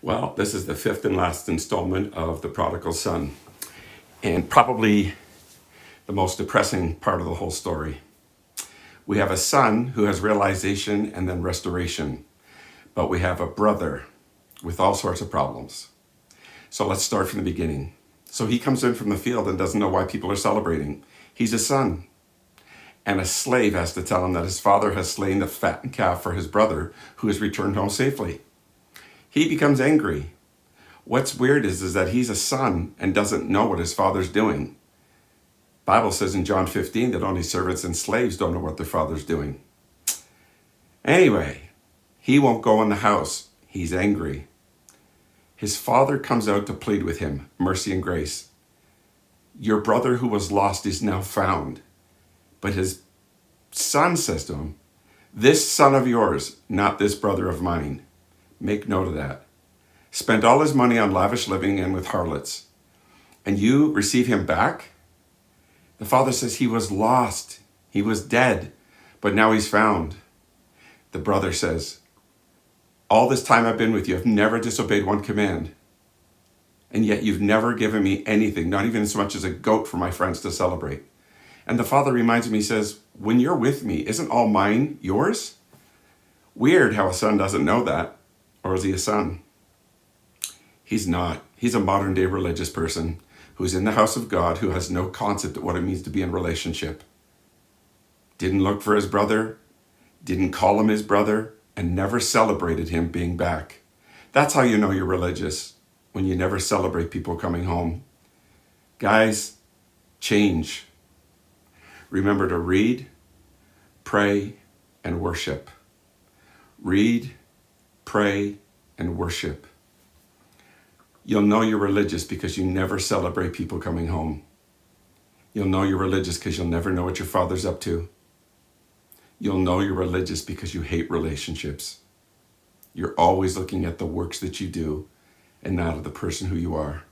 Well, this is the fifth and last installment of The Prodigal Son, and probably the most depressing part of the whole story. We have a son who has realization and then restoration, but we have a brother with all sorts of problems. So let's start from the beginning. So he comes in from the field and doesn't know why people are celebrating. He's a son, and a slave has to tell him that his father has slain the fattened calf for his brother who has returned home safely. He becomes angry. What's weird is that he's a son and doesn't know what his father's doing. Bible says in John 15 that only servants and slaves don't know what their father's doing. Anyway, he won't go in the house. He's angry. His father comes out to plead with him, mercy and grace. Your brother who was lost is now found. But his son says to him, this son of yours, not this brother of mine. Make note of that. Spent all his money on lavish living and with harlots. And you receive him back? The father says he was lost. He was dead, but now he's found. The brother says, all this time I've been with you, I've never disobeyed one command. And yet you've never given me anything, not even as much as a goat for my friends to celebrate. And the father reminds him, he says, when you're with me, isn't all mine yours? Weird how a son doesn't know that. Or is he a son? He's not. He's a modern day religious person who's in the house of God, who has no concept of what it means to be in relationship. Didn't look for his brother, didn't call him his brother, and never celebrated him being back. That's how you know you're religious, when you never celebrate people coming home. Guys, change. Remember to read, pray, and worship. Read, pray, and worship. You'll know you're religious because you never celebrate people coming home. You'll know you're religious because you'll never know what your father's up to. You'll know you're religious because you hate relationships. You're always looking at the works that you do and not at the person who you are.